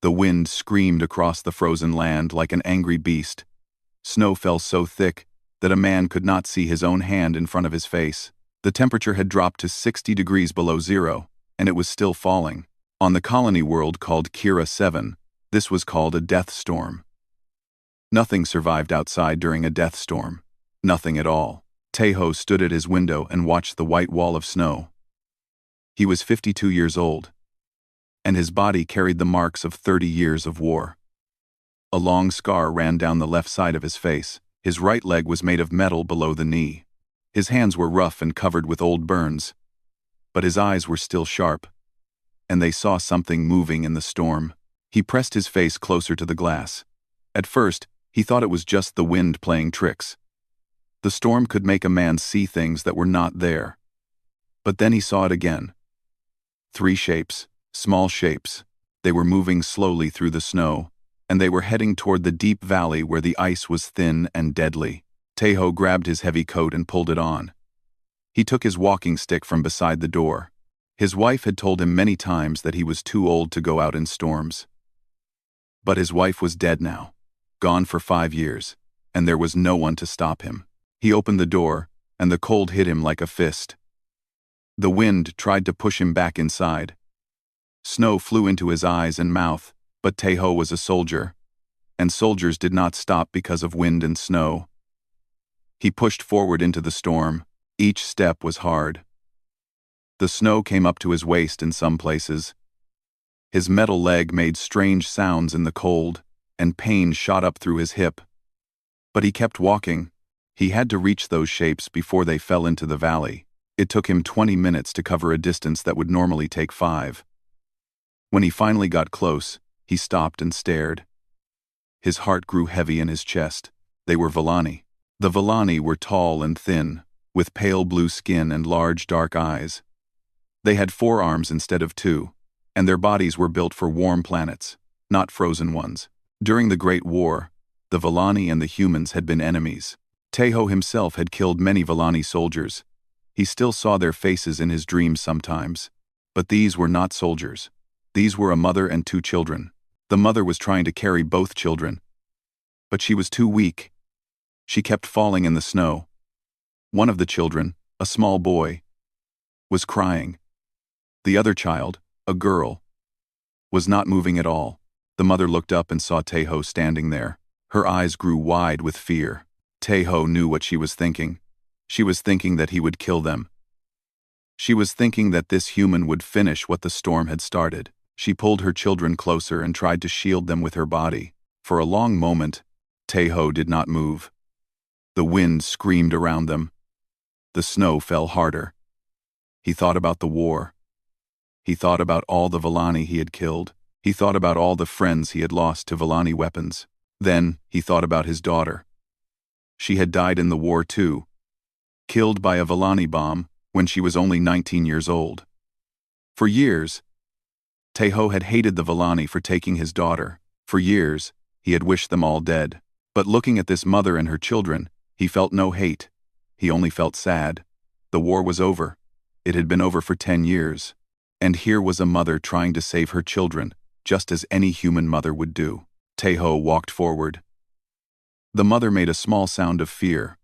The wind screamed across the frozen land like an angry beast. Snow fell so thick that a man could not see his own hand in front of his face. The temperature had dropped to 60 degrees below zero, and it was still falling. On the colony world called Kira 7, this was called a death storm. Nothing survived outside during a death storm. Nothing at all. Tejo stood at his window and watched the white wall of snow. He was 52 years old, and his body carried the marks of 30 years of war. A long scar ran down the left side of his face. His right leg was made of metal below the knee. His hands were rough and covered with old burns, but his eyes were still sharp, and they saw something moving in the storm. He pressed his face closer to the glass. At first, he thought it was just the wind playing tricks. The storm could make a man see things that were not there. But then he saw it again. 3 shapes, small shapes. They were moving slowly through the snow, and they were heading toward the deep valley where the ice was thin and deadly. Tejo grabbed his heavy coat and pulled it on. He took his walking stick from beside the door. His wife had told him many times that he was too old to go out in storms. But his wife was dead now, gone for 5 years, and there was no one to stop him. He opened the door, and the cold hit him like a fist. The wind tried to push him back inside. Snow flew into his eyes and mouth, but Tejo was a soldier, and soldiers did not stop because of wind and snow. He pushed forward into the storm. Each step was hard. The snow came up to his waist in some places. His metal leg made strange sounds in the cold, and pain shot up through his hip. But he kept walking. He had to reach those shapes before they fell into the valley. It took him 20 minutes to cover a distance that would normally take 5. When he finally got close, he stopped and stared. His heart grew heavy in his chest. They were Villani. The Villani were tall and thin, with pale blue skin and large dark eyes. They had 4 arms instead of 2, and their bodies were built for warm planets, not frozen ones. During the Great War, the Villani and the humans had been enemies. Tejo himself had killed many Villani soldiers. He still saw their faces in his dreams sometimes. But these were not soldiers. These were a mother and 2 children. The mother was trying to carry both children, but she was too weak. She kept falling in the snow. One of the children, a small boy, was crying. The other child, a girl, was not moving at all. The mother looked up and saw Tejo standing there. Her eyes grew wide with fear. Tejo knew what she was thinking. She was thinking that he would kill them. She was thinking that this human would finish what the storm had started. She pulled her children closer and tried to shield them with her body. For a long moment, Tejo did not move. The wind screamed around them. The snow fell harder. He thought about the war. He thought about all the Villani he had killed. He thought about all the friends he had lost to Villani weapons. Then, he thought about his daughter. She had died in the war too, killed by a Villani bomb when she was only 19 years old. For years, Tejo had hated the Villani for taking his daughter. For years, he had wished them all dead. But looking at this mother and her children, he felt no hate. He only felt sad. The war was over. It had been over for 10 years. And here was a mother trying to save her children, just as any human mother would do. Tejo walked forward. The mother made a small sound of fear.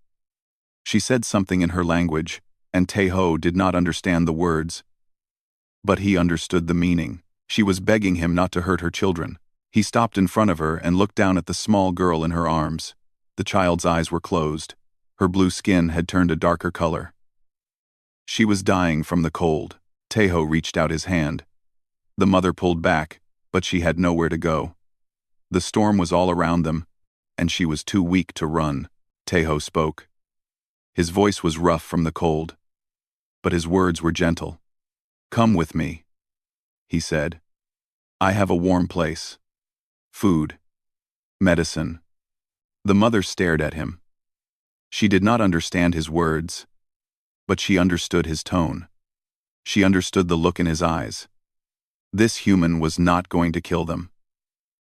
She said something in her language, and Tejo did not understand the words. But he understood the meaning. She was begging him not to hurt her children. He stopped in front of her and looked down at the small girl in her arms. The child's eyes were closed. Her blue skin had turned a darker color. She was dying from the cold. Tejo reached out his hand. The mother pulled back, but she had nowhere to go. The storm was all around them, and she was too weak to run. Tejo spoke. His voice was rough from the cold, but his words were gentle. "Come with me," he said. "I have a warm place. Food. Medicine." The mother stared at him. She did not understand his words, but she understood his tone. She understood the look in his eyes. This human was not going to kill them.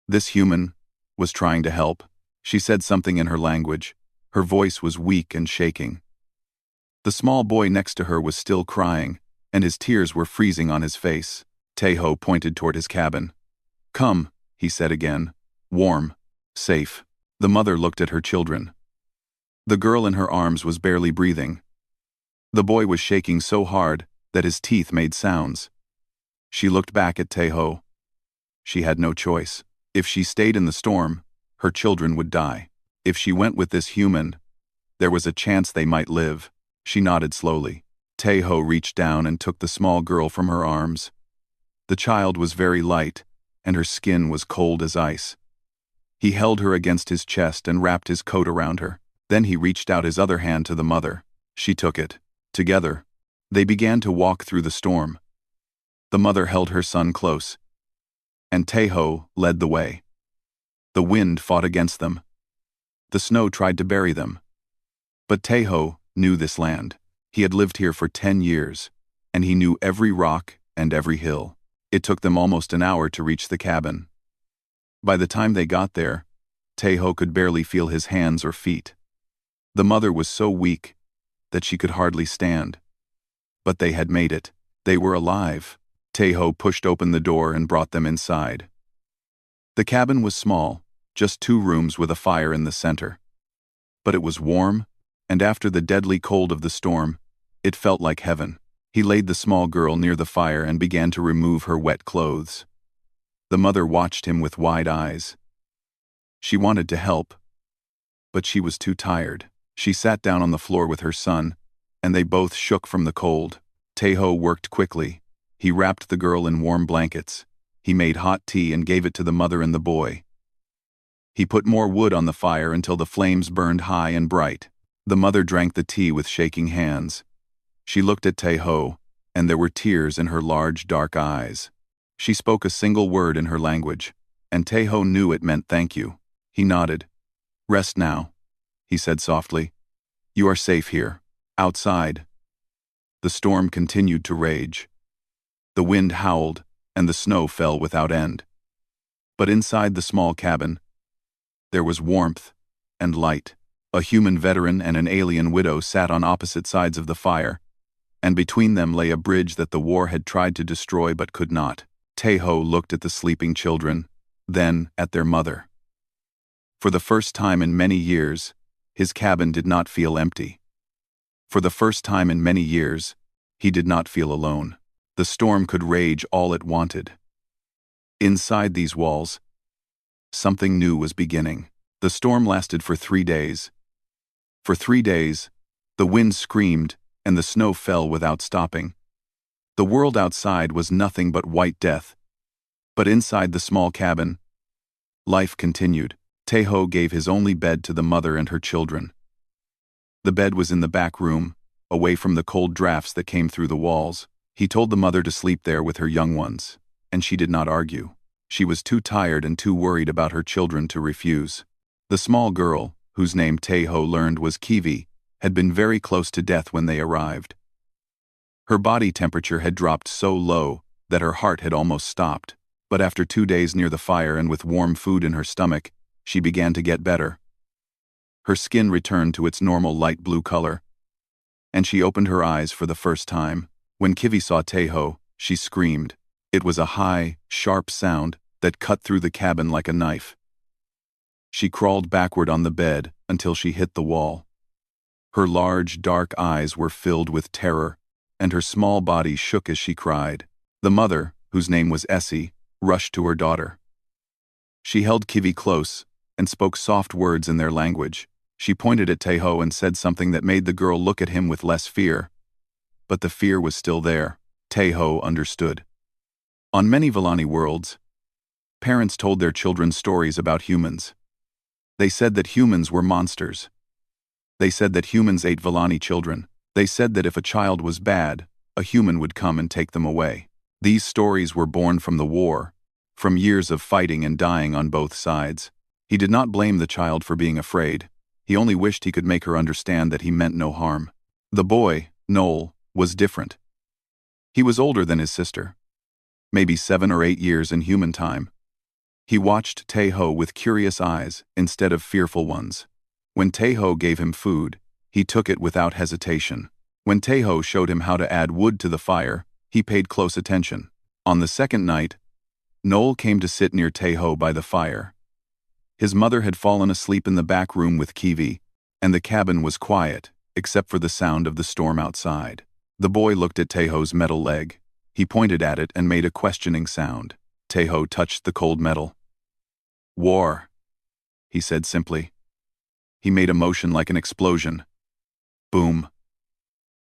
This human was trying to help. She said something in her language. Her voice was weak and shaking. The small boy next to her was still crying, and his tears were freezing on his face. Tejo pointed toward his cabin. "Come," he said again. Warm. Safe. The mother looked at her children. The girl in her arms was barely breathing. The boy was shaking so hard that his teeth made sounds. She looked back at Taeho. She had no choice. If she stayed in the storm, her children would die. If she went with this human, there was a chance they might live. She nodded slowly. Taeho reached down and took the small girl from her arms. The child was very light, and her skin was cold as ice. He held her against his chest and wrapped his coat around her. Then he reached out his other hand to the mother. She took it. Together, they began to walk through the storm. The mother held her son close, and Taeho led the way. The wind fought against them. The snow tried to bury them. But Taeho knew this land. He had lived here for 10 years, and he knew every rock and every hill. It took them almost an hour to reach the cabin. By the time they got there, Taeho could barely feel his hands or feet. The mother was so weak that she could hardly stand. But they had made it. They were alive. Taeho pushed open the door and brought them inside. The cabin was small, just 2 rooms with a fire in the center. But it was warm, and after the deadly cold of the storm, it felt like heaven. He laid the small girl near the fire and began to remove her wet clothes. The mother watched him with wide eyes. She wanted to help, but she was too tired. She sat down on the floor with her son, and they both shook from the cold. Taeho worked quickly. He wrapped the girl in warm blankets. He made hot tea and gave it to the mother and the boy. He put more wood on the fire until the flames burned high and bright. The mother drank the tea with shaking hands. She looked at Taeho, and there were tears in her large, dark eyes. She spoke a single word in her language, and Taeho knew it meant thank you. He nodded. Rest now, he said softly. You are safe here. Outside. The storm continued to rage. The wind howled, and the snow fell without end. But inside the small cabin, there was warmth and light. A human veteran and an alien widow sat on opposite sides of the fire, and between them lay a bridge that the war had tried to destroy but could not. Taeho looked at the sleeping children, then at their mother. For the first time in many years, his cabin did not feel empty. For the first time in many years, he did not feel alone. The storm could rage all it wanted. Inside these walls, something new was beginning. The storm lasted for 3 days. For 3 days, the wind screamed and the snow fell without stopping. The world outside was nothing but white death. But inside the small cabin, life continued. Taeho gave his only bed to the mother and her children. The bed was in the back room, away from the cold drafts that came through the walls. He told the mother to sleep there with her young ones, and she did not argue. She was too tired and too worried about her children to refuse. The small girl, whose name Taeho learned was Kiwi, had been very close to death when they arrived. Her body temperature had dropped so low that her heart had almost stopped, but after 2 days near the fire and with warm food in her stomach, she began to get better. Her skin returned to its normal light blue color, and she opened her eyes for the first time. When Kiwi saw Taeho, she screamed. It was a high, sharp sound that cut through the cabin like a knife. She crawled backward on the bed until she hit the wall. Her large, dark eyes were filled with terror, and her small body shook as she cried. The mother, whose name was Essie, rushed to her daughter. She held Kiwi close and spoke soft words in their language. She pointed at Taeho and said something that made the girl look at him with less fear. But the fear was still there. Taeho understood. On many Villani worlds, parents told their children stories about humans. They said that humans were monsters. They said that humans ate Villani children. They said that if a child was bad, a human would come and take them away. These stories were born from the war, from years of fighting and dying on both sides. He did not blame the child for being afraid. He only wished he could make her understand that he meant no harm. The boy, Noel, was different. He was older than his sister, maybe 7 or 8 years in human time. He watched Taeho with curious eyes instead of fearful ones. When Taeho gave him food, he took it without hesitation. When Taeho showed him how to add wood to the fire, he paid close attention. On the second night, Noel came to sit near Taeho by the fire. His mother had fallen asleep in the back room with Kiwi, and the cabin was quiet, except for the sound of the storm outside. The boy looked at Taeho's metal leg. He pointed at it and made a questioning sound. Taeho touched the cold metal. "War," he said simply. He made a motion like an explosion. Boom.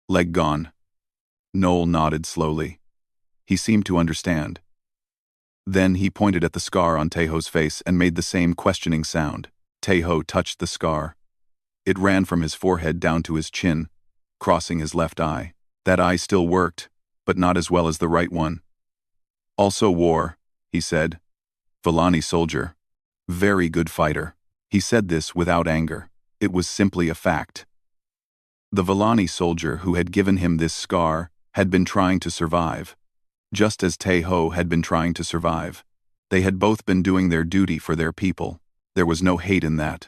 Leg gone. Noel nodded slowly. He seemed to understand. Then he pointed at the scar on Taeho's face and made the same questioning sound. Taeho touched the scar. It ran from his forehead down to his chin, crossing his left eye. That eye still worked, but not as well as the right one. "Also war," he said. "Villani soldier. Very good fighter." He said this without anger. It was simply a fact. The Villani soldier who had given him this scar had been trying to survive, just as Taeho had been trying to survive. They had both been doing their duty for their people. There was no hate in that.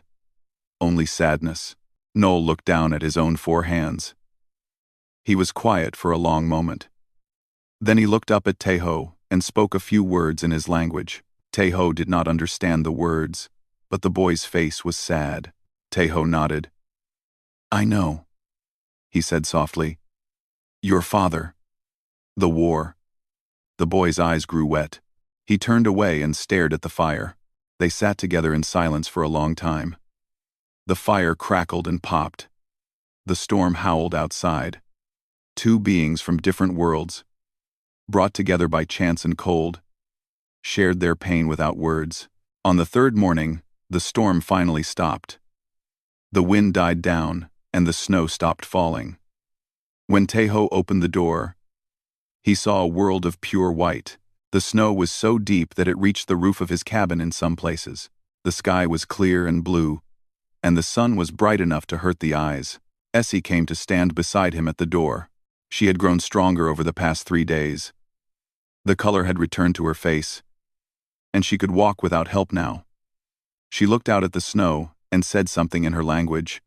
Only sadness. Noel looked down at his own 4 hands. He was quiet for a long moment. Then he looked up at Taeho and spoke a few words in his language. Taeho did not understand the words, but the boy's face was sad. Taeho nodded. "I know," he said softly. "Your father. The war." The boy's eyes grew wet. He turned away and stared at the fire. They sat together in silence for a long time. The fire crackled and popped. The storm howled outside. 2 beings from different worlds, brought together by chance and cold, shared their pain without words. On the 3rd morning, the storm finally stopped. The wind died down, and the snow stopped falling. When Taeho opened the door, he saw a world of pure white. The snow was so deep that it reached the roof of his cabin in some places. The sky was clear and blue, and the sun was bright enough to hurt the eyes. Essie came to stand beside him at the door. She had grown stronger over the past 3 days. The color had returned to her face, and she could walk without help now. She looked out at the snow and said something in her language.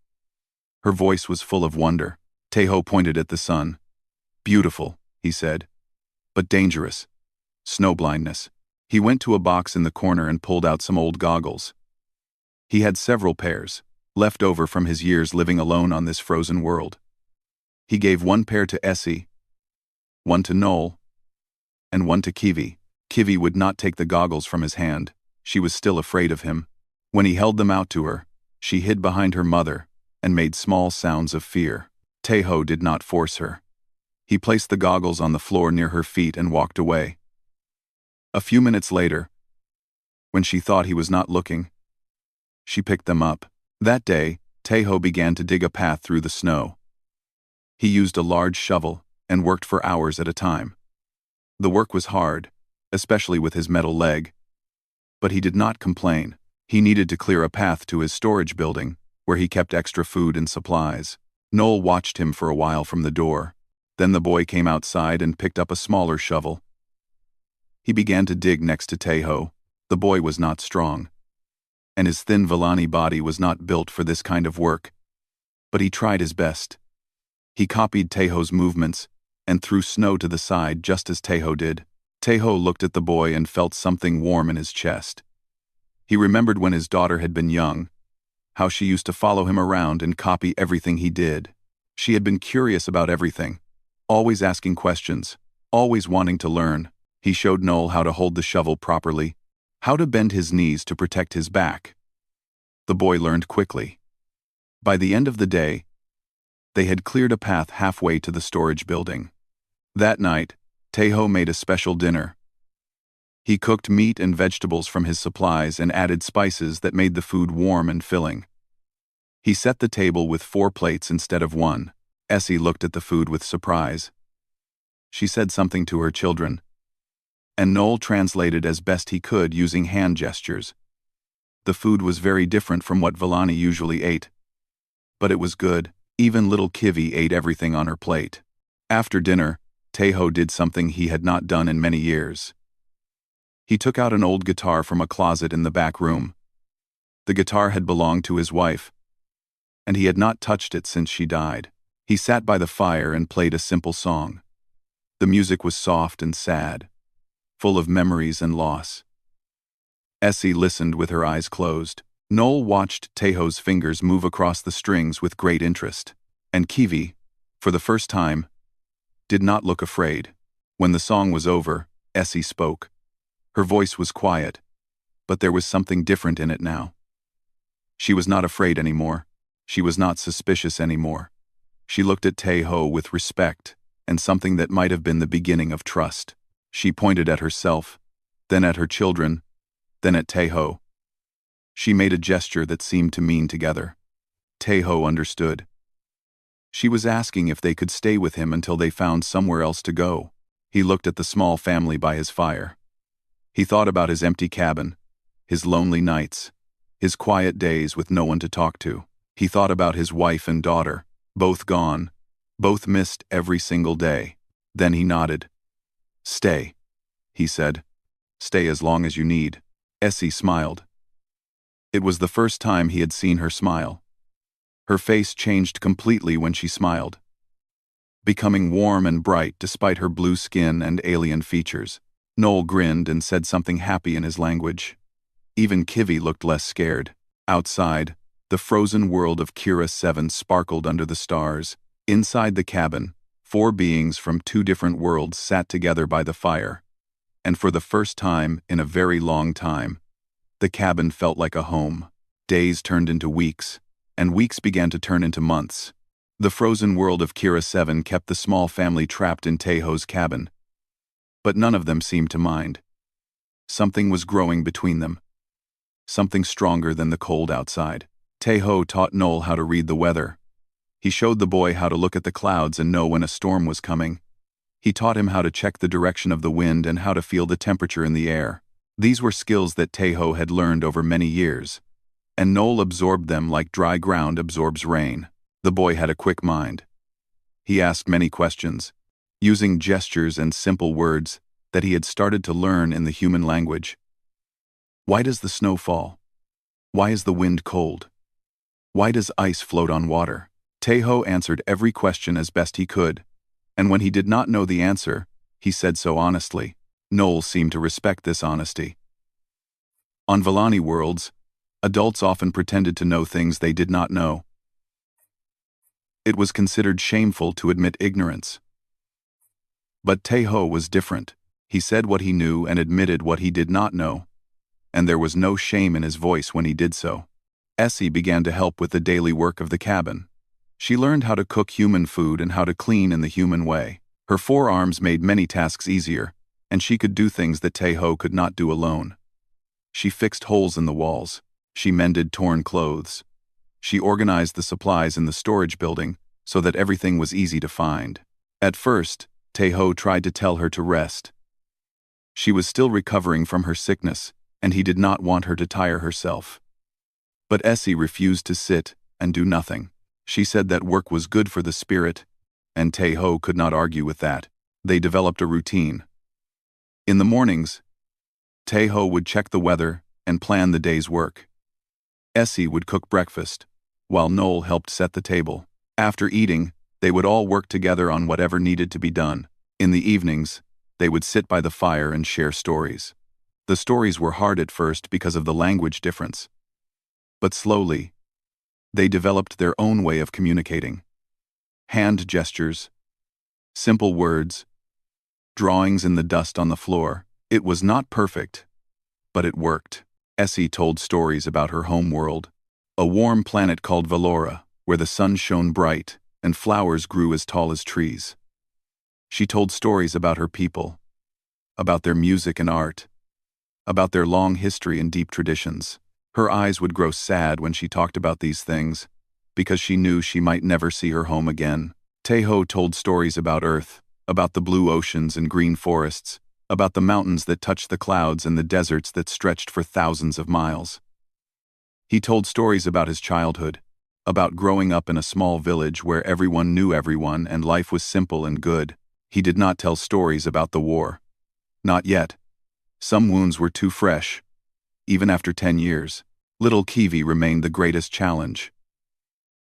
Her voice was full of wonder. Taeho pointed at the sun. "Beautiful," he said, "but dangerous. Snow blindness." He went to a box in the corner and pulled out some old goggles. He had several pairs, left over from his years living alone on this frozen world. He gave 1 pair to Essie, 1 to Noel, and 1 to Kiwi. Kiwi would not take the goggles from his hand. She was still afraid of him. When he held them out to her, she hid behind her mother and made small sounds of fear. Taeho did not force her. He placed the goggles on the floor near her feet and walked away. A few minutes later, when she thought he was not looking, she picked them up. That day, Taeho began to dig a path through the snow. He used a large shovel and worked for hours at a time. The work was hard, especially with his metal leg. But he did not complain. He needed to clear a path to his storage building, where he kept extra food and supplies. Noel watched him for a while from the door. Then the boy came outside and picked up a smaller shovel. He began to dig next to Taeho. The boy was not strong, and his thin Villani body was not built for this kind of work. But he tried his best. He copied Taeho's movements and threw snow to the side just as Taeho did. Taeho looked at the boy and felt something warm in his chest. He remembered when his daughter had been young, how she used to follow him around and copy everything he did. She had been curious about everything, always asking questions, always wanting to learn. He showed Noel how to hold the shovel properly, how to bend his knees to protect his back. The boy learned quickly. By the end of the day, they had cleared a path halfway to the storage building. That night, Taeho made a special dinner. He cooked meat and vegetables from his supplies and added spices that made the food warm and filling. He set the table with 4 plates instead of 1. Essie looked at the food with surprise. She said something to her children, and Noel translated as best he could using hand gestures. The food was very different from what Villani usually ate, but it was good. Even little Kiwi ate everything on her plate. After dinner, Taeho did something he had not done in many years. He took out an old guitar from a closet in the back room. The guitar had belonged to his wife, and he had not touched it since she died. He sat by the fire and played a simple song. The music was soft and sad. full of memories and loss. Essie listened with her eyes closed. Noel watched Teho's fingers move across the strings with great interest. And Kiwi, for the first time, did not look afraid. When the song was over, Essie spoke. Her voice was quiet, but there was something different in it now. She was not afraid anymore. She was not suspicious anymore. She looked at Teho with respect and something that might have been the beginning of trust. She pointed at herself, then at her children, then at Teho. She made a gesture that seemed to mean together. Teho understood. She was asking if they could stay with him until they found somewhere else to go. He looked at the small family by his fire. He thought about his empty cabin, his lonely nights, his quiet days with no one to talk to. He thought about his wife and daughter, both gone, both missed every single day. Then he nodded. "Stay," he said. "Stay as long as you need." Essie smiled. It was the first time he had seen her smile. Her face changed completely when she smiled, becoming warm and bright despite her blue skin and alien features. Noel grinned and said something happy in his language. Even Kiwi looked less scared. Outside, the frozen world of Kira 7 sparkled under the stars. Inside the cabin, 4 beings from 2 different worlds sat together by the fire. And for the first time in a very long time, the cabin felt like a home. Days turned into weeks, and weeks began to turn into months. The frozen world of Kira 7 kept the small family trapped in Teho's cabin. But none of them seemed to mind. Something was growing between them. Something stronger than the cold outside. Teho taught Noel how to read the weather. He showed the boy how to look at the clouds and know when a storm was coming. He taught him how to check the direction of the wind and how to feel the temperature in the air. These were skills that Teho had learned over many years, and Noel absorbed them like dry ground absorbs rain. The boy had a quick mind. He asked many questions, using gestures and simple words that he had started to learn in the human language. Why does the snow fall? Why is the wind cold? Why does ice float on water? Teho answered every question as best he could, and when he did not know the answer, he said so honestly. Noel seemed to respect this honesty. On Villani worlds, adults often pretended to know things they did not know. It was considered shameful to admit ignorance. But Teho was different. He said what he knew and admitted what he did not know, and there was no shame in his voice when he did so. Essie began to help with the daily work of the cabin. She learned how to cook human food and how to clean in the human way. Her forearms made many tasks easier, and she could do things that Teho could not do alone. She fixed holes in the walls. She mended torn clothes. She organized the supplies in the storage building so that everything was easy to find. At first, Teho tried to tell her to rest. She was still recovering from her sickness, and he did not want her to tire herself. But Essie refused to sit and do nothing. She said that work was good for the spirit, and Teho could not argue with that. They developed a routine. In the mornings, Teho would check the weather and plan the day's work. Essie would cook breakfast, while Noel helped set the table. After eating, they would all work together on whatever needed to be done. In the evenings, they would sit by the fire and share stories. The stories were hard at first because of the language difference. But slowly, they developed their own way of communicating. Hand gestures, simple words, drawings in the dust on the floor. It was not perfect, but it worked. Essie told stories about her home world, a warm planet called Valora, where the sun shone bright and flowers grew as tall as trees. She told stories about her people, about their music and art, about their long history and deep traditions. Her eyes would grow sad when she talked about these things, because she knew she might never see her home again. Teho told stories about Earth, about the blue oceans and green forests, about the mountains that touched the clouds and the deserts that stretched for thousands of miles. He told stories about his childhood, about growing up in a small village where everyone knew everyone and life was simple and good. He did not tell stories about the war. Not yet. Some wounds were too fresh. Even after 10 years, little Kiwi remained the greatest challenge.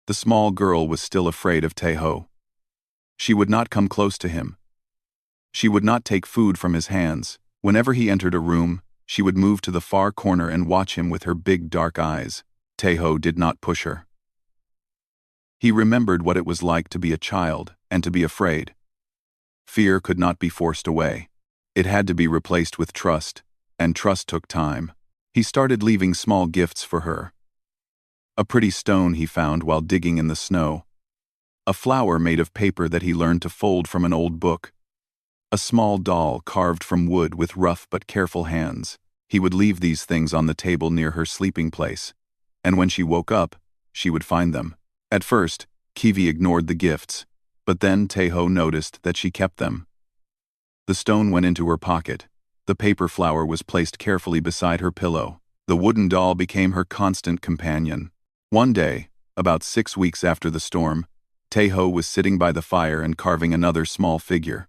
The small girl was still afraid of Teho. She would not come close to him. She would not take food from his hands. Whenever he entered a room, she would move to the far corner and watch him with her big dark eyes. Taeho did not push her. He remembered what it was like to be a child and to be afraid. Fear could not be forced away. It had to be replaced with trust, and trust took time. He started leaving small gifts for her. A pretty stone he found while digging in the snow. A flower made of paper that he learned to fold from an old book. A small doll carved from wood with rough but careful hands. He would leave these things on the table near her sleeping place, and when she woke up, she would find them. At first, Kiwi ignored the gifts, but then Taeho noticed that she kept them. The stone went into her pocket. The paper flower was placed carefully beside her pillow. The wooden doll became her constant companion. One day, about 6 weeks after the storm, Taeho was sitting by the fire and carving another small figure.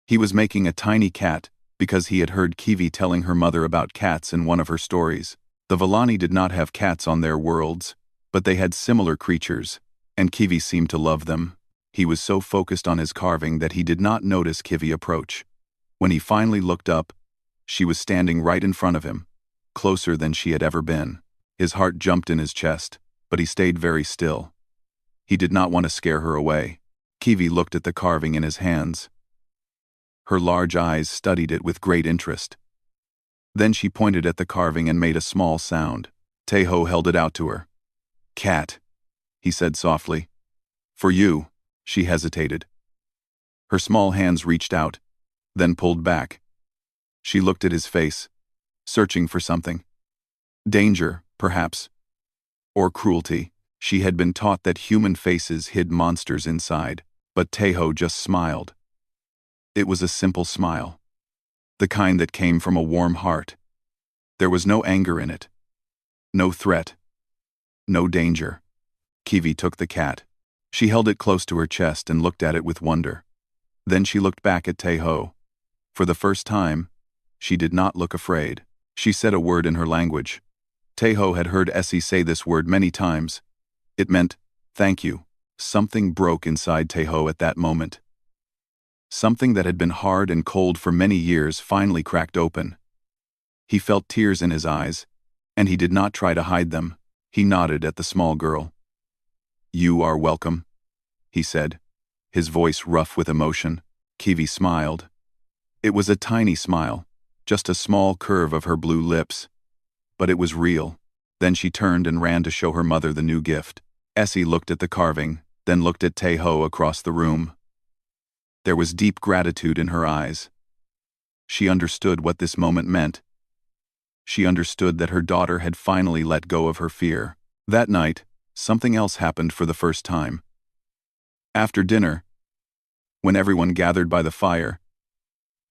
He was making a tiny cat because he had heard Kiwi telling her mother about cats in one of her stories. The Villani did not have cats on their worlds, but they had similar creatures, and Kiwi seemed to love them. He was so focused on his carving that he did not notice Kiwi approach. When he finally looked up, she was standing right in front of him, closer than she had ever been. His heart jumped in his chest, but he stayed very still. He did not want to scare her away. Kiwi looked at the carving in his hands. Her large eyes studied it with great interest. Then she pointed at the carving and made a small sound. Taeho held it out to her. "Cat," he said softly. "For you." She hesitated. Her small hands reached out, then pulled back. She looked at his face, searching for something. Danger, perhaps. Or cruelty. She had been taught that human faces hid monsters inside, but Taeho just smiled. It was a simple smile. The kind that came from a warm heart. There was no anger in it. No threat. No danger. Kiwi took the cat. She held it close to her chest and looked at it with wonder. Then she looked back at Taeho. For the first time, she did not look afraid. She said a word in her language. Taeho had heard Essie say this word many times. It meant, "Thank you." Something broke inside Taeho at that moment. Something that had been hard and cold for many years finally cracked open. He felt tears in his eyes, and he did not try to hide them. He nodded at the small girl. "You are welcome," he said, his voice rough with emotion. Kiwi smiled. It was a tiny smile, just a small curve of her blue lips. But it was real. Then she turned and ran to show her mother the new gift. Essie looked at the carving, then looked at Taeho across the room. There was deep gratitude in her eyes. She understood what this moment meant. She understood that her daughter had finally let go of her fear. That night, something else happened for the first time. After dinner, when everyone gathered by the fire,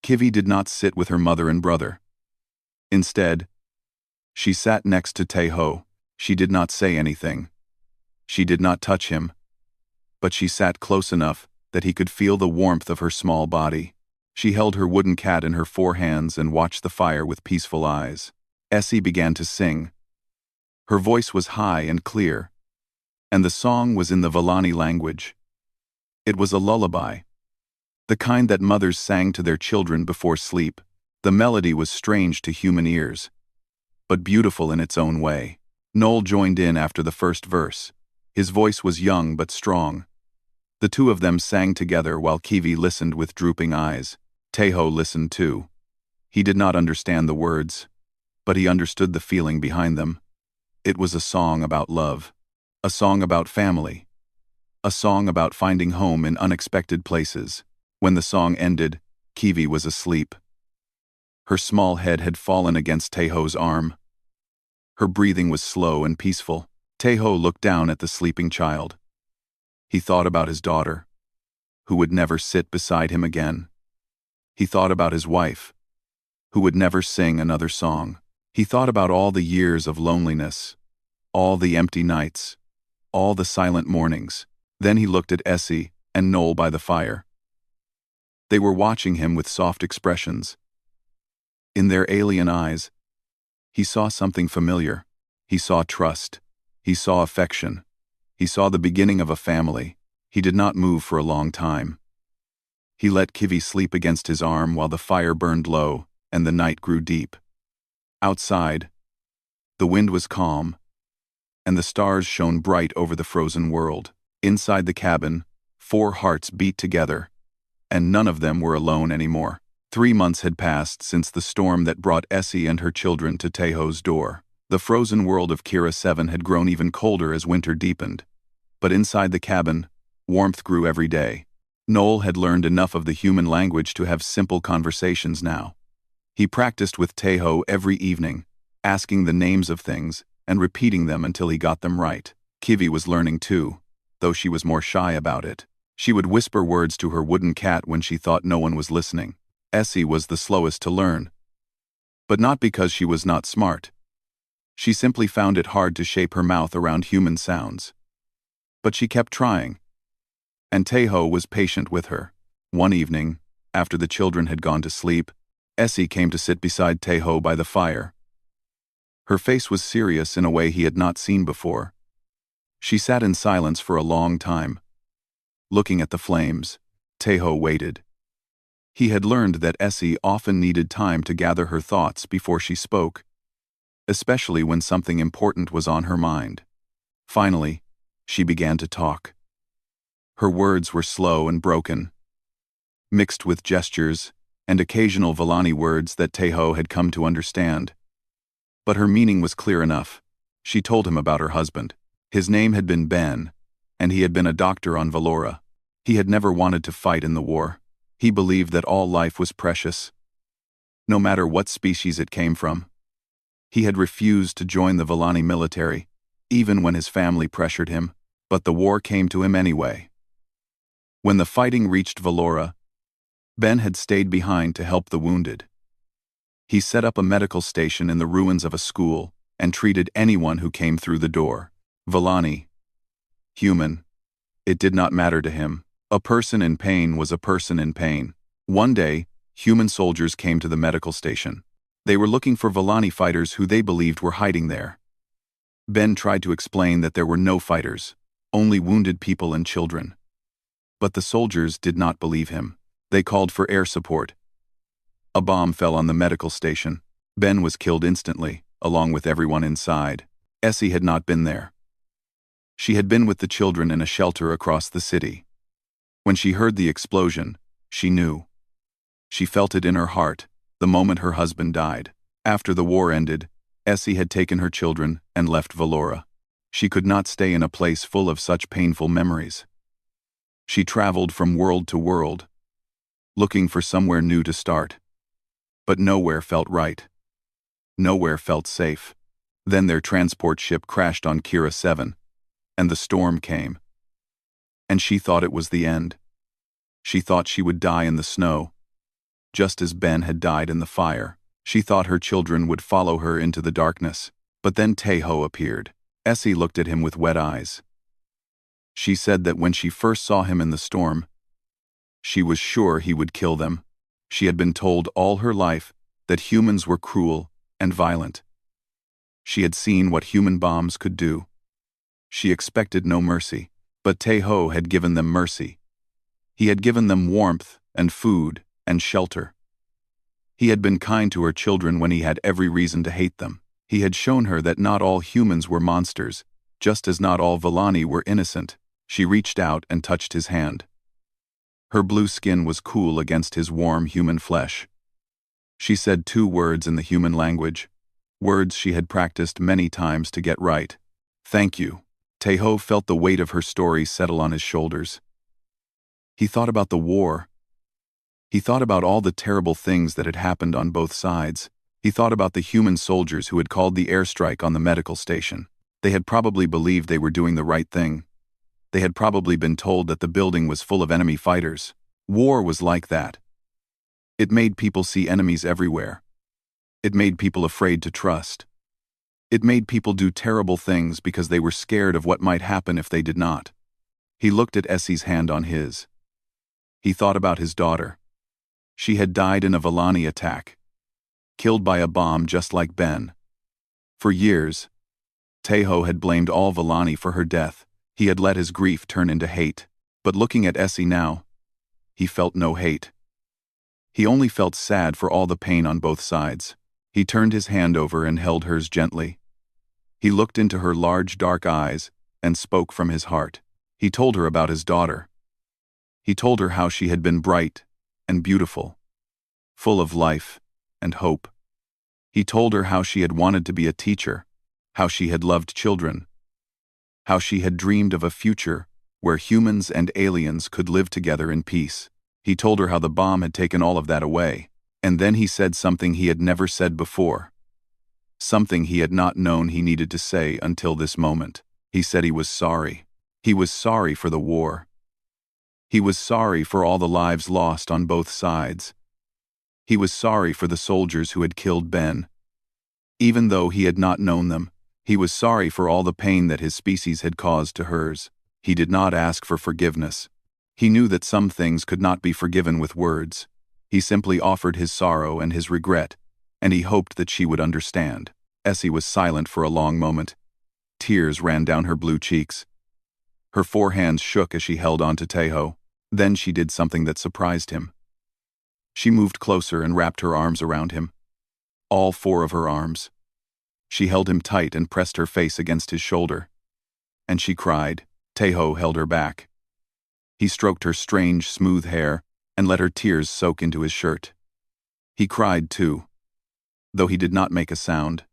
Kiwi did not sit with her mother and brother. Instead, she sat next to Taeho. She did not say anything. She did not touch him, but she sat close enough that he could feel the warmth of her small body. She held her wooden cat in her 4 hands and watched the fire with peaceful eyes. Essie began to sing. Her voice was high and clear, and the song was in the Villani language. It was a lullaby, the kind that mothers sang to their children before sleep. The melody was strange to human ears, but beautiful in its own way. Noel joined in after the first verse. His voice was young but strong. The two of them sang together while Kiwi listened with drooping eyes. Taeho listened too. He did not understand the words, but he understood the feeling behind them. It was a song about love, a song about family, a song about finding home in unexpected places. When the song ended, Kiwi was asleep. Her small head had fallen against Taeho's arm. Her breathing was slow and peaceful. Taeho looked down at the sleeping child. He thought about his daughter, who would never sit beside him again. He thought about his wife, who would never sing another song. He thought about all the years of loneliness, all the empty nights, all the silent mornings. Then he looked at Essie and Noel by the fire. They were watching him with soft expressions. In their alien eyes, he saw something familiar. He saw trust. He saw affection. He saw the beginning of a family. He did not move for a long time. He let Kiwi sleep against his arm while the fire burned low, and the night grew deep. Outside, the wind was calm, and the stars shone bright over the frozen world. Inside the cabin, 4 hearts beat together, and none of them were alone anymore. 3 months had passed since the storm that brought Essie and her children to Teho's door. The frozen world of Kira 7 had grown even colder as winter deepened. But inside the cabin, warmth grew every day. Noel had learned enough of the human language to have simple conversations now. He practiced with Teho every evening, asking the names of things and repeating them until he got them right. Kivi was learning too, though she was more shy about it. She would whisper words to her wooden cat when she thought no one was listening. Essie was the slowest to learn. But not because she was not smart. She simply found it hard to shape her mouth around human sounds. But she kept trying. And Teho was patient with her. One evening, after the children had gone to sleep, Essie came to sit beside Teho by the fire. Her face was serious in a way he had not seen before. She sat in silence for a long time. Looking at the flames, Teho waited. He had learned that Essie often needed time to gather her thoughts before she spoke, especially when something important was on her mind. Finally, she began to talk. Her words were slow and broken, mixed with gestures and occasional Volani words that Teho had come to understand. But her meaning was clear enough. She told him about her husband. His name had been Ben, and he had been a doctor on Valora. He had never wanted to fight in the war. He believed that all life was precious, no matter what species it came from. He had refused to join the Volani military, even when his family pressured him, but the war came to him anyway. When the fighting reached Valora, Ben had stayed behind to help the wounded. He set up a medical station in the ruins of a school and treated anyone who came through the door. Volani, human, it did not matter to him. A person in pain was a person in pain. One day, human soldiers came to the medical station. They were looking for Volani fighters who they believed were hiding there. Ben tried to explain that there were no fighters, only wounded people and children. But the soldiers did not believe him. They called for air support. A bomb fell on the medical station. Ben was killed instantly, along with everyone inside. Essie had not been there. She had been with the children in a shelter across the city. When she heard the explosion, she knew. She felt it in her heart, the moment her husband died. After the war ended, Essie had taken her children and left Valora. She could not stay in a place full of such painful memories. She traveled from world to world, looking for somewhere new to start. But nowhere felt right. Nowhere felt safe. Then their transport ship crashed on Kira 7, and the storm came. And she thought it was the end. She thought she would die in the snow, just as Ben had died in the fire. She thought her children would follow her into the darkness. But then Teho appeared. Essie looked at him with wet eyes. She said that when she first saw him in the storm, she was sure he would kill them. She had been told all her life that humans were cruel and violent. She had seen what human bombs could do. She expected no mercy, but Teho had given them mercy. He had given them warmth and food and shelter. He had been kind to her children when he had every reason to hate them. He had shown her that not all humans were monsters, just as not all Volani were innocent. She reached out and touched his hand. Her blue skin was cool against his warm human flesh. She said 2 words in the human language, words she had practiced many times to get right. Thank you. Teho felt the weight of her story settle on his shoulders. He thought about the war. He thought about all the terrible things that had happened on both sides. He thought about the human soldiers who had called the airstrike on the medical station. They had probably believed they were doing the right thing. They had probably been told that the building was full of enemy fighters. War was like that. It made people see enemies everywhere. It made people afraid to trust. It made people do terrible things because they were scared of what might happen if they did not. He looked at Essie's hand on his. He thought about his daughter. She had died in a Volani attack, killed by a bomb just like Ben. For years, Teho had blamed all Volani for her death. He had let his grief turn into hate. But looking at Essie now, he felt no hate. He only felt sad for all the pain on both sides. He turned his hand over and held hers gently. He looked into her large dark eyes and spoke from his heart. He told her about his daughter. He told her how she had been bright and beautiful, full of life and hope. He told her how she had wanted to be a teacher, how she had loved children, how she had dreamed of a future where humans and aliens could live together in peace. He told her how the bomb had taken all of that away, and then he said something he had never said before, something he had not known he needed to say until this moment. He said he was sorry. He was sorry for the war. He was sorry for all the lives lost on both sides. He was sorry for the soldiers who had killed Ben. Even though he had not known them, he was sorry for all the pain that his species had caused to hers. He did not ask for forgiveness. He knew that some things could not be forgiven with words. He simply offered his sorrow and his regret, and he hoped that she would understand. Essie was silent for a long moment. Tears ran down her blue cheeks. Her 4 hands shook as she held on to Tejo. Then she did something that surprised him. She moved closer and wrapped her arms around him. All 4 of her arms. She held him tight and pressed her face against his shoulder. And she cried. Tejo held her back. He stroked her strange, smooth hair and let her tears soak into his shirt. He cried too. Though he did not make a sound,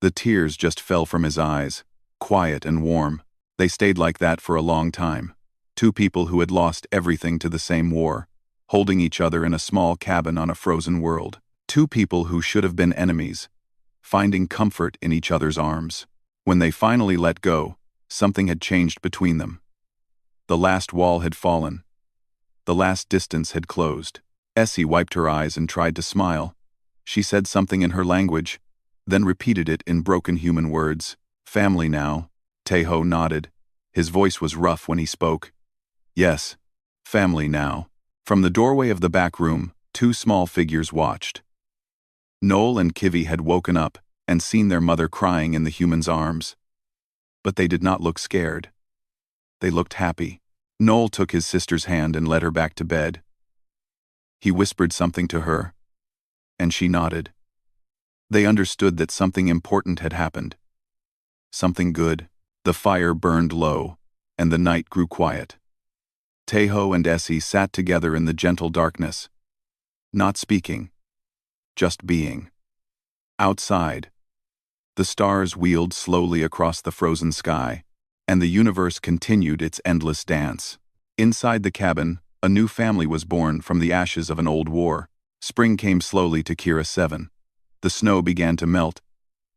the tears just fell from his eyes, quiet and warm. They stayed like that for a long time. 2 people who had lost everything to the same war, holding each other in a small cabin on a frozen world. 2 people who should have been enemies, finding comfort in each other's arms. When they finally let go, something had changed between them. The last wall had fallen. The last distance had closed. Essie wiped her eyes and tried to smile. She said something in her language, then repeated it in broken human words. Family now. Tejo nodded. His voice was rough when he spoke. Yes, family now. From the doorway of the back room, 2 small figures watched. Noel and Kivi had woken up and seen their mother crying in the human's arms. But they did not look scared. They looked happy. Noel took his sister's hand and led her back to bed. He whispered something to her, and she nodded. They understood that something important had happened. Something good. The fire burned low, and the night grew quiet. Tejo and Essie sat together in the gentle darkness, not speaking, just being. Outside, the stars wheeled slowly across the frozen sky, and the universe continued its endless dance. Inside the cabin, a new family was born from the ashes of an old war. Spring came slowly to Kira 7. The snow began to melt,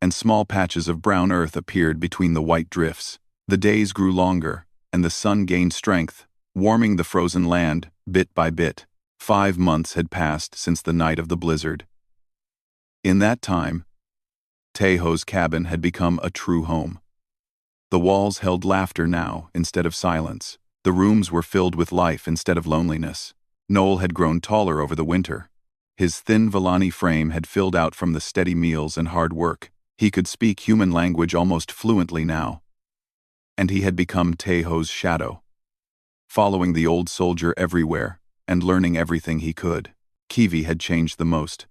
and small patches of brown earth appeared between the white drifts. The days grew longer, and the sun gained strength, warming the frozen land bit by bit. 5 months had passed since the night of the blizzard. In that time, Tejo's cabin had become a true home. The walls held laughter now instead of silence. The rooms were filled with life instead of loneliness. Noel had grown taller over the winter. His thin Villani frame had filled out from the steady meals and hard work. He could speak human language almost fluently now. And he had become Tejo's shadow, following the old soldier everywhere and learning everything he could. Kivi had changed the most.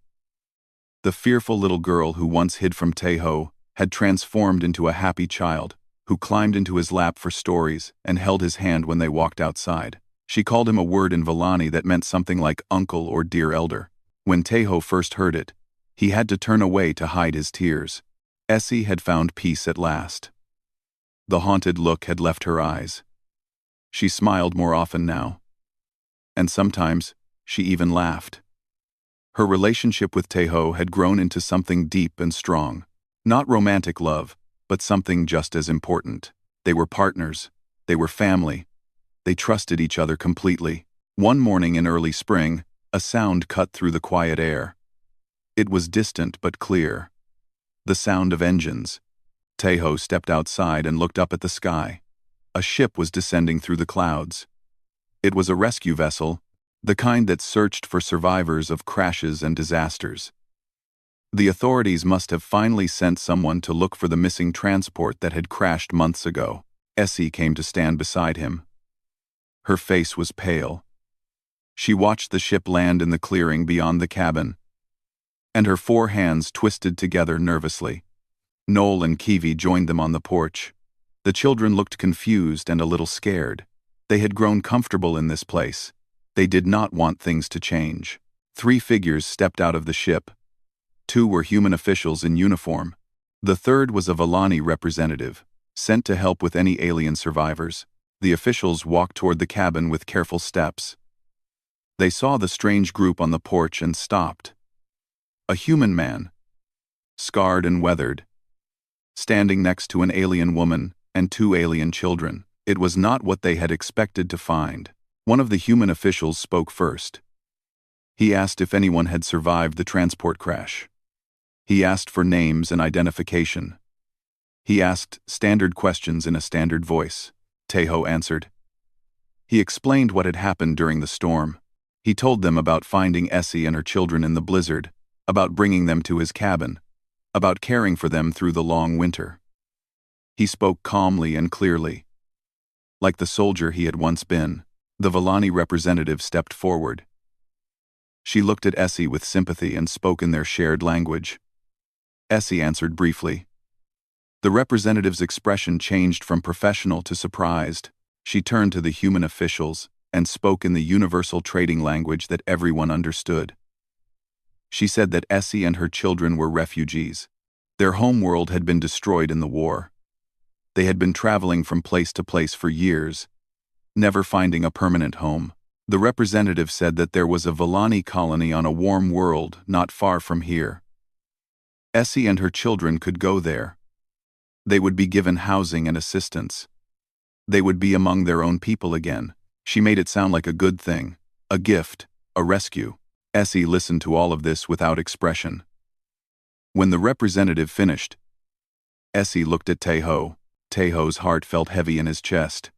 The fearful little girl who once hid from Tejo had transformed into a happy child who climbed into his lap for stories and held his hand when they walked outside. She called him a word in Villani that meant something like uncle or dear elder. When Tejo first heard it, he had to turn away to hide his tears. Essie had found peace at last. The haunted look had left her eyes. She smiled more often now. And sometimes, she even laughed. Her relationship with Tejo had grown into something deep and strong. Not romantic love, but something just as important. They were partners. They were family. They trusted each other completely. One morning in early spring, a sound cut through the quiet air. It was distant but clear. The sound of engines. Tejo stepped outside and looked up at the sky. A ship was descending through the clouds. It was a rescue vessel, the kind that searched for survivors of crashes and disasters. The authorities must have finally sent someone to look for the missing transport that had crashed months ago. Essie came to stand beside him. Her face was pale. She watched the ship land in the clearing beyond the cabin, and her 4 hands twisted together nervously. Noel and Kiwi joined them on the porch. The children looked confused and a little scared. They had grown comfortable in this place. They did not want things to change. 3 figures stepped out of the ship. 2 were human officials in uniform. The third was a Vallani representative, sent to help with any alien survivors. The officials walked toward the cabin with careful steps. They saw the strange group on the porch and stopped. A human man, scarred and weathered, standing next to an alien woman and 2 alien children. It was not what they had expected to find. One of the human officials spoke first. He asked if anyone had survived the transport crash. He asked for names and identification. He asked standard questions in a standard voice. Tejo answered. He explained what had happened during the storm. He told them about finding Essie and her children in the blizzard, about bringing them to his cabin, about caring for them through the long winter. He spoke calmly and clearly. Like the soldier he had once been, the Vallani representative stepped forward. She looked at Essie with sympathy and spoke in their shared language. Essie answered briefly. The representative's expression changed from professional to surprised. She turned to the human officials and spoke in the universal trading language that everyone understood. She said that Essie and her children were refugees. Their homeworld had been destroyed in the war. They had been traveling from place to place for years, never finding a permanent home. The representative said that there was a Vallani colony on a warm world not far from here. Essie and her children could go there. They would be given housing and assistance. They would be among their own people again. She made it sound like a good thing, a gift, a rescue. Essie listened to all of this without expression. When the representative finished, Essie looked at Tejo. Tejo's heart felt heavy in his chest.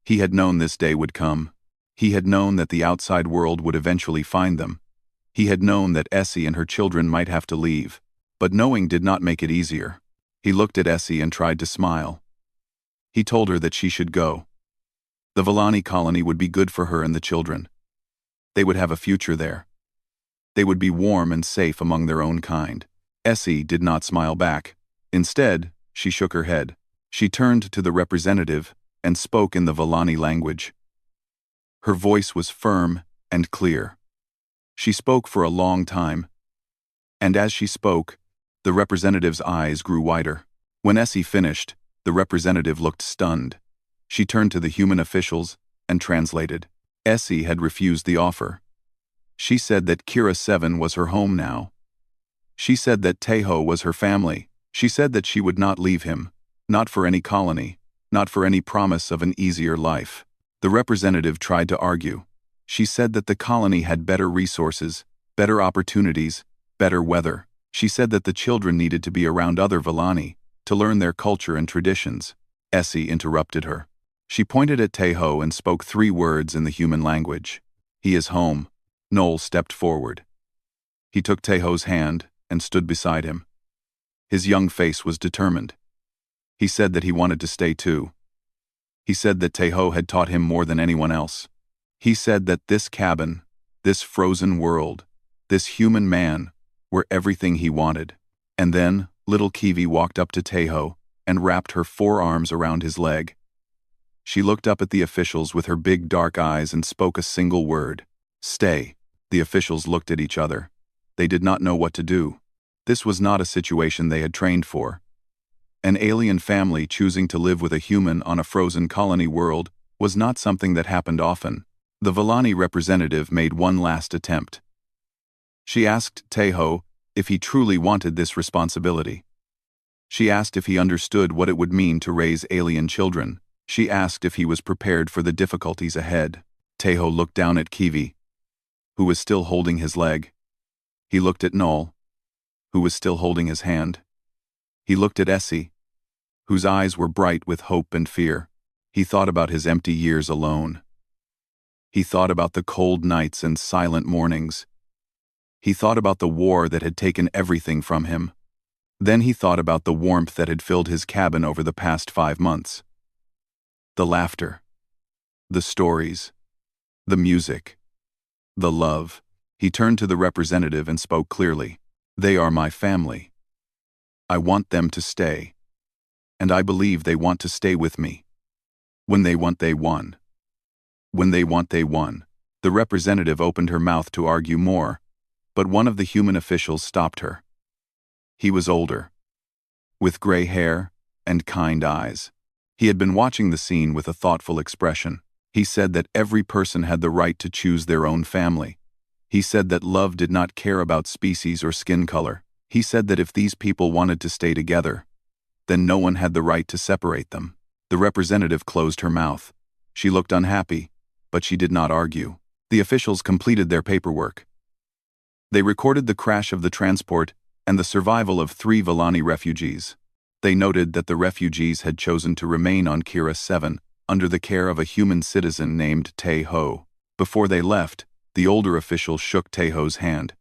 He had known this day would come. He had known that the outside world would eventually find them. He had known that Essie and her children might have to leave, but knowing did not make it easier. He looked at Essie and tried to smile. He told her that she should go. The Vallani colony would be good for her and the children. They would have a future there. They would be warm and safe among their own kind. Essie did not smile back. Instead, she shook her head. She turned to the representative and spoke in the Vallani language. Her voice was firm and clear. She spoke for a long time, and as she spoke, the representative's eyes grew wider. When Essie finished, the representative looked stunned. She turned to the human officials and translated. Essie had refused the offer. She said that Kira 7 was her home now. She said that Tejo was her family. She said that she would not leave him, not for any colony, not for any promise of an easier life. The representative tried to argue. She said that the colony had better resources, better opportunities, better weather. She said that the children needed to be around other Vallani, to learn their culture and traditions. Essie interrupted her. She pointed at Tejo and spoke 3 words in the human language. He is home. Noel stepped forward. He took Tejo's hand and stood beside him. His young face was determined. He said that he wanted to stay too. He said that Tejo had taught him more than anyone else. He said that this cabin, this frozen world, this human man, were everything he wanted. And then, little Kiwi walked up to Tejo and wrapped her 4 arms around his leg. She looked up at the officials with her big dark eyes and spoke a single word. Stay. The officials looked at each other. They did not know what to do. This was not a situation they had trained for. An alien family choosing to live with a human on a frozen colony world was not something that happened often. The Vallani representative made one last attempt. She asked Tejo if he truly wanted this responsibility. She asked if he understood what it would mean to raise alien children. She asked if he was prepared for the difficulties ahead. Tejo looked down at Kiwi, who was still holding his leg. He looked at Noel, who was still holding his hand. He looked at Essie, whose eyes were bright with hope and fear. He thought about his empty years alone. He thought about the cold nights and silent mornings. He thought about the war that had taken everything from him. Then he thought about the warmth that had filled his cabin over the past 5 months. The laughter, the stories, the music. The love. He turned to the representative and spoke clearly. They are my family. I want them to stay. And I believe they want to stay with me. When they want, they won. When they want, they won. The representative opened her mouth to argue more, but one of the human officials stopped her. He was older, with gray hair and kind eyes. He had been watching the scene with a thoughtful expression. He said that every person had the right to choose their own family. He said that love did not care about species or skin color. He said that if these people wanted to stay together, then no one had the right to separate them. The representative closed her mouth. She looked unhappy, but she did not argue. The officials completed their paperwork. They recorded the crash of the transport and the survival of 3 Villani refugees. They noted that the refugees had chosen to remain on Kira 7 under the care of a human citizen named Tae-ho. Before they left, the older official shook Tae-ho's hand.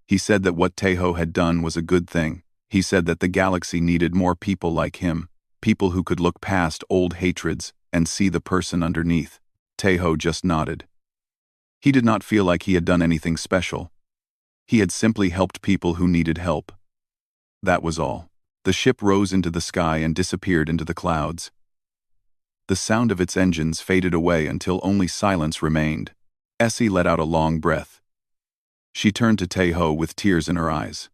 He said that what Tae-ho had done was a good thing. He said that the galaxy needed more people like him, people who could look past old hatreds and see the person underneath. Tae-ho just nodded. He did not feel like he had done anything special. He had simply helped people who needed help. That was all. The ship rose into the sky and disappeared into the clouds. The sound of its engines faded away until only silence remained. Essie let out a long breath. She turned to Tae-ho with tears in her eyes.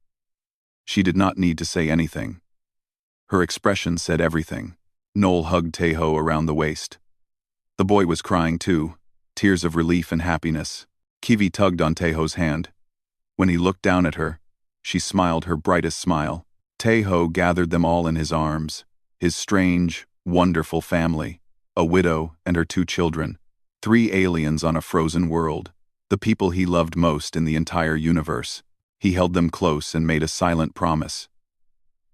She did not need to say anything. Her expression said everything. Noel hugged Tae-ho around the waist. The boy was crying too, tears of relief and happiness. Kiwi tugged on Tae-ho's hand. When he looked down at her, she smiled her brightest smile. Tae-ho gathered them all in his arms, his strange, wonderful family, a widow and her 2 children, 3 aliens on a frozen world, the people he loved most in the entire universe. He held them close and made a silent promise.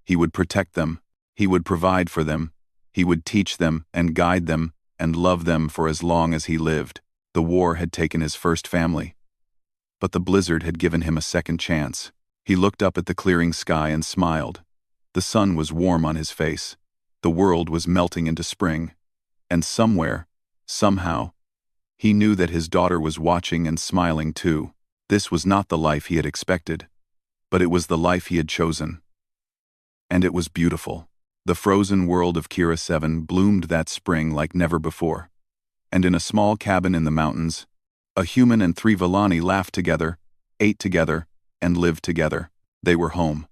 He would protect them, he would provide for them, he would teach them and guide them and love them for as long as he lived. The war had taken his first family, but the blizzard had given him a second chance. He looked up at the clearing sky and smiled. The sun was warm on his face. The world was melting into spring. And somewhere, somehow, he knew that his daughter was watching and smiling too. This was not the life he had expected, but it was the life he had chosen. And it was beautiful. The frozen world of Kira 7 bloomed that spring like never before. And in a small cabin in the mountains, a human and 3 Villani laughed together, ate together, and lived together. They were home.